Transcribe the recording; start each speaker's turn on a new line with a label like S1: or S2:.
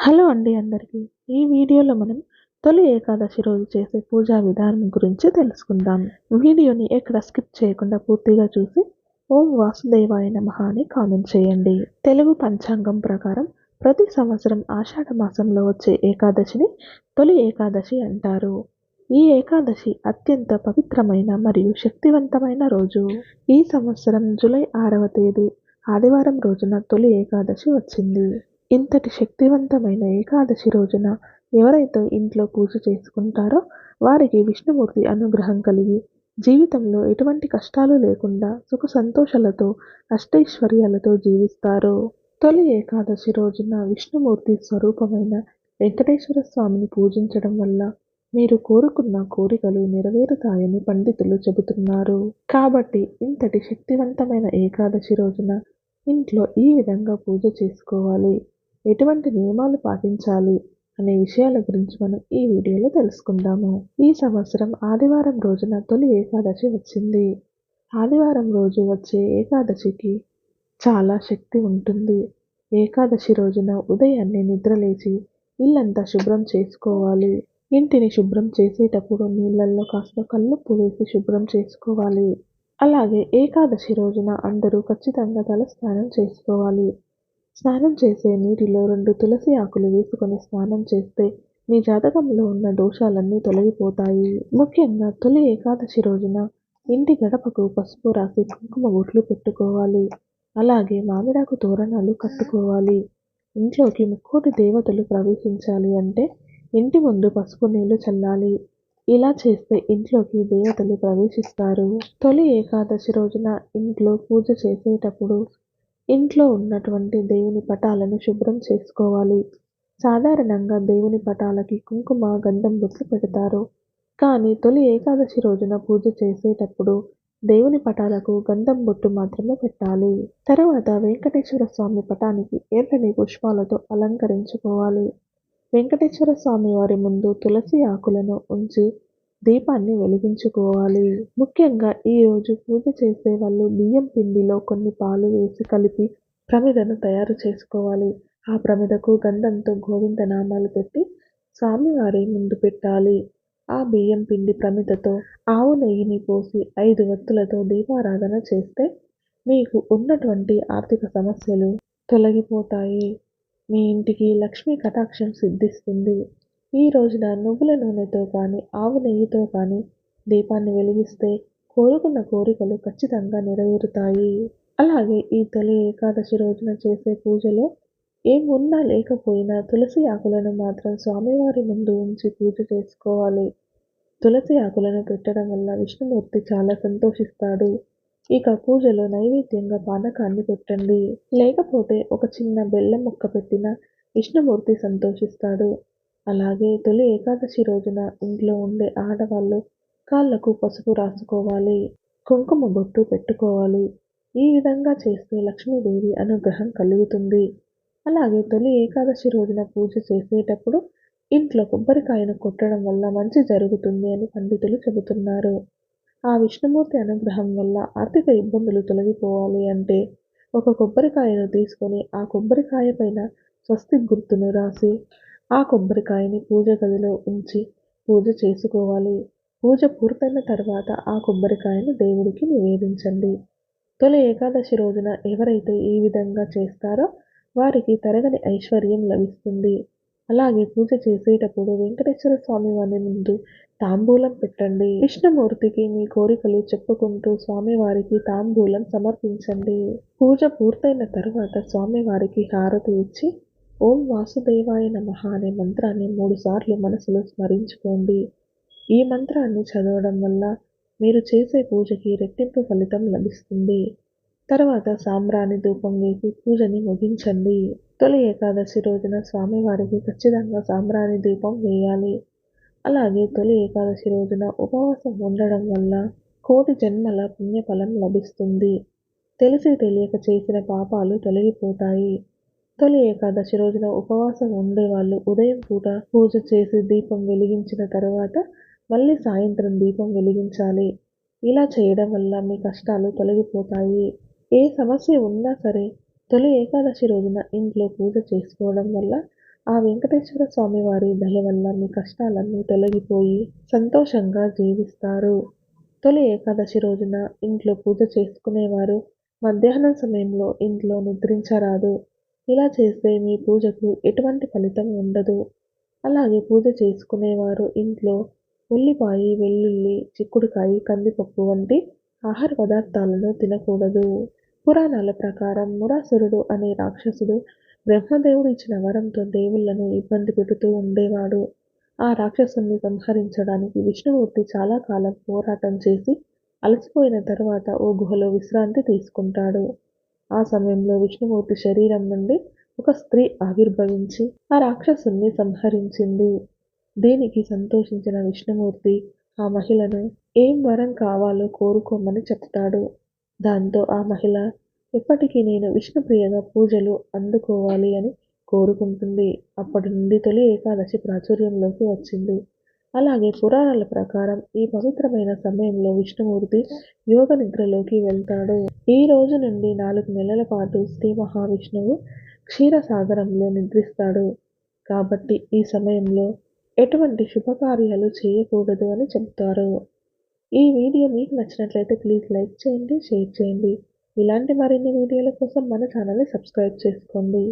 S1: Hello అండి అందరికీ. ఈ వీడియోలో మనం తొలి ఏకాదశి రోజు చేసే పూజా విధానం గురించి తెలుసుకుందాం. వీడియోని ఎక్కడ స్కిప్ చేయకుండా పూర్తిగా చూసి ఓం వాసుదేవాయ నమః అని కామెంట్ చేయండి. తెలుగు పంచాంగం ప్రకారం ప్రతి సంవత్సరం ఆషాఢ మాసంలో వచ్చే ఏకాదశిని తొలి ఏకాదశి అంటారు. ఈ ఏకాదశి అత్యంత పవిత్రమైన మరియు శక్తివంతమైన రోజు. ఈ సంవత్సరం జూలై 6వ తేదీ ఆదివారం రోజున తొలి ఏకాదశి వచ్చింది. ఇంతటి శక్తివంతమైన ఏకాదశి రోజున ఎవరైతే ఇంట్లో పూజ చేసుకుంటారో వారికి విష్ణుమూర్తి అనుగ్రహం కలిగి జీవితంలో ఎటువంటి కష్టాలు లేకుండా సుఖ సంతోషాలతో అష్టైశ్వర్యాలతో జీవిస్తారు. తొలి ఏకాదశి రోజున విష్ణుమూర్తి స్వరూపమైన వెంకటేశ్వర స్వామిని పూజించడం వల్ల మీరు కోరుకున్న కోరికలు నెరవేరుతాయని పండితులు చెబుతున్నారు. కాబట్టి ఇంతటి శక్తివంతమైన ఏకాదశి రోజున ఇంట్లో ఈ విధంగా పూజ చేసుకోవాలి, ఎటువంటి నియమాలు పాటించాలి అనే విషయాల గురించి మనం ఈ వీడియోలో తెలుసుకుందాము. ఈ సంవత్సరం ఆదివారం రోజున తొలి ఏకాదశి వచ్చింది. ఆదివారం రోజు వచ్చే ఏకాదశికి చాలా శక్తి ఉంటుంది. ఏకాదశి రోజున ఉదయాన్నే నిద్రలేచి ఇల్లంతా శుభ్రం చేసుకోవాలి. ఇంటిని శుభ్రం చేసేటప్పుడు నీళ్ళల్లో కాస్త కల్లుప్పు వేసి శుభ్రం చేసుకోవాలి. అలాగే ఏకాదశి రోజున అందరూ ఖచ్చితంగా తల స్నానం చేసుకోవాలి. స్నానం చేసే నీటిలో 2 తులసి ఆకులు వేసుకొని స్నానం చేస్తే మీ జాతకంలో ఉన్న దోషాలన్నీ తొలగిపోతాయి. ముఖ్యంగా తొలి ఏకాదశి రోజున ఇంటి గడపకు పసుపు రాసి కుంకుమ బొట్లు పెట్టుకోవాలి. అలాగే మామిడాకు తోరణాలు కట్టుకోవాలి. ఇంట్లోకి ముక్కోటి దేవతలు ప్రవేశించాలి అంటే ఇంటి ముందు పసుపు నీళ్లు చల్లాలి. ఇలా చేస్తే ఇంట్లోకి దేవతలు ప్రవేశిస్తారు. తొలి ఏకాదశి రోజున ఇంట్లో పూజ చేసేటప్పుడు ఇంట్లో ఉన్నటువంటి దేవుని పటాలను శుభ్రం చేసుకోవాలి. సాధారణంగా దేవుని పటాలకి కుంకుమ, గంధం బొట్లు పెడతారు. కానీ తొలి ఏకాదశి రోజున పూజ చేసేటప్పుడు దేవుని పటాలకు గంధం బొట్టు మాత్రమే పెట్టాలి. తరువాత వెంకటేశ్వర స్వామి పటానికి ఎర్రని పుష్పాలతో అలంకరించుకోవాలి. వెంకటేశ్వర స్వామి వారి ముందు తులసి ఆకులను ఉంచి దీపాన్ని వెలిగించుకోవాలి. ముఖ్యంగా ఈ రోజు పూజ చేసే వాళ్ళు బియ్యం పిండిలో కొన్ని పాలు వేసి కలిపి ప్రమిదను తయారు చేసుకోవాలి. ఆ ప్రమిదకు గంధంతో గోవింద నామాలు పెట్టి స్వామివారి ముందు పెట్టాలి. ఆ బియ్యం పిండి ప్రమిదతో ఆవు నెయ్యిని పోసి 5 వత్తులతో దీపారాధన చేస్తే మీకు ఉన్నటువంటి ఆర్థిక సమస్యలు తొలగిపోతాయి. మీ ఇంటికి లక్ష్మీ కటాక్షం సిద్ధిస్తుంది. ఈ రోజున నువ్వుల నూనెతో కానీ ఆవు నెయ్యితో కానీ దీపాన్ని వెలిగిస్తే కోరుకున్న కోరికలు ఖచ్చితంగా నెరవేరుతాయి. అలాగే ఈ తొలి ఏకాదశి రోజున చేసే పూజలో ఏం ఉన్నా లేకపోయినా తులసి ఆకులను మాత్రం స్వామివారి ముందు ఉంచి పూజ చేసుకోవాలి. తులసి ఆకులను పెట్టడం వల్ల విష్ణుమూర్తి చాలా సంతోషిస్తాడు. ఇక పూజలో నైవేద్యంగా పానకాన్ని పెట్టండి. లేకపోతే ఒక చిన్న బెల్లం ముక్క పెట్టినా విష్ణుమూర్తి సంతోషిస్తాడు. అలాగే తొలి ఏకాదశి రోజున ఇంట్లో ఉండే ఆడవాళ్ళు కాళ్ళకు పసుపు రాసుకోవాలి, కుంకుమ బొట్టు పెట్టుకోవాలి. ఈ విధంగా చేస్తే లక్ష్మీదేవి అనుగ్రహం కలుగుతుంది. అలాగే తొలి ఏకాదశి రోజున పూజ చేసేటప్పుడు ఇంట్లో కొబ్బరికాయను కొట్టడం వల్ల మంచి జరుగుతుంది అని పండితులు చెబుతున్నారు. ఆ విష్ణుమూర్తి అనుగ్రహం వల్ల ఆర్థిక ఇబ్బందులు తొలగిపోవాలి అంటే ఒక కొబ్బరికాయను తీసుకొని ఆ కొబ్బరికాయ పైన స్వస్తిక్ గుర్తును రాసి ఆ కొబ్బరికాయని పూజ గదిలో ఉంచి పూజ చేసుకోవాలి. పూజ పూర్తయిన తర్వాత ఆ కొబ్బరికాయను దేవుడికి నివేదించండి. తొలి ఏకాదశి రోజున ఎవరైతే ఈ విధంగా చేస్తారో వారికి తరగని ఐశ్వర్యం లభిస్తుంది. అలాగే పూజ చేసేటప్పుడు వెంకటేశ్వర స్వామి వారి ముందు తాంబూలం పెట్టండి. విష్ణుమూర్తికి మీ కోరికలు చెప్పుకుంటూ స్వామివారికి తాంబూలం సమర్పించండి. పూజ పూర్తయిన తర్వాత స్వామివారికి హారతి ఇచ్చి ఓం వాసుదేవాయ నమః అనే మంత్రాన్ని 3 సార్లు మనసులో స్మరించుకోండి. ఈ మంత్రాన్ని చదవడం వల్ల మీరు చేసే పూజకి రెట్టింపు ఫలితం లభిస్తుంది. తర్వాత సాంబ్రాణి ధూపం వేసి పూజని ముగించండి. తొలి ఏకాదశి రోజున స్వామివారికి ఖచ్చితంగా సాంబ్రాణి దీపం వేయాలి. అలాగే తొలి ఏకాదశి రోజున ఉపవాసం ఉండడం వల్ల కోటి జన్మల పుణ్యఫలం లభిస్తుంది. తెలిసి తెలియక చేసిన పాపాలు తొలగిపోతాయి. తొలి ఏకాదశి రోజున ఉపవాసం ఉండేవాళ్ళు ఉదయం పూట పూజ చేసి దీపం వెలిగించిన తర్వాత మళ్ళీ సాయంత్రం దీపం వెలిగించాలి. ఇలా చేయడం వల్ల మీ కష్టాలు తొలగిపోతాయి. ఏ సమస్య ఉన్నా సరే తొలి ఏకాదశి రోజున ఇంట్లో పూజ చేసుకోవడం వల్ల ఆ వెంకటేశ్వర స్వామి వారి దయ వల్ల మీ కష్టాలన్నీ తొలగిపోయి సంతోషంగా జీవిస్తారు. తొలి ఏకాదశి రోజున ఇంట్లో పూజ చేసుకునేవారు మధ్యాహ్నం సమయంలో ఇంట్లో నిద్రించరాదు. ఇలా చేస్తే మీ పూజకు ఎటువంటి ఫలితం ఉండదు. అలాగే పూజ చేసుకునేవారు ఇంట్లో ఉల్లిపాయ, వెల్లుల్లి, చిక్కుడుకాయ, కందిపప్పు వంటి ఆహార పదార్థాలను తినకూడదు. పురాణాల ప్రకారం మురాసురుడు అనే రాక్షసుడు బ్రహ్మదేవుడు ఇచ్చిన వరంతో దేవుళ్లను ఇబ్బంది పెడుతూ ఉండేవాడు. ఆ రాక్షసుని సంహరించడానికి విష్ణుమూర్తి చాలా కాలం పోరాటం చేసి అలసిపోయిన తర్వాత ఓ గుహలో విశ్రాంతి తీసుకుంటాడు. ఆ సమయంలో విష్ణుమూర్తి శరీరం నుండి ఒక స్త్రీ ఆవిర్భవించి ఆ రాక్షసుని సంహరించింది. దీనికి సంతోషించిన విష్ణుమూర్తి ఆ మహిళను ఏం వరం కావాలో కోరుకోమని చెప్తాడు. దాంతో ఆ మహిళ ఎప్పటికీ నేను విష్ణుప్రియగా పూజలు అందుకోవాలి అని కోరుకుంటుంది. అప్పటి నుండి తొలి ఏకాదశి ప్రాచుర్యంలోకి వచ్చింది. అలాగే పురాణాల ప్రకారం ఈ పవిత్రమైన సమయంలో విష్ణుమూర్తి యోగ నిద్రలోకి వెళ్తాడు. ఈ రోజు నుండి 4 నెలల పాటు శ్రీ మహావిష్ణువు క్షీరసాగరంలో నిద్రిస్తాడు. కాబట్టి ఈ సమయంలో ఎటువంటి శుభకార్యాలు చేయకూడదు అని చెబుతారు. ఈ వీడియో మీకు నచ్చినట్లయితే ప్లీజ్ లైక్ చేయండి, షేర్ చేయండి. ఇలాంటి మరిన్ని వీడియోల కోసం మన ఛానల్ని సబ్స్క్రైబ్ చేసుకోండి.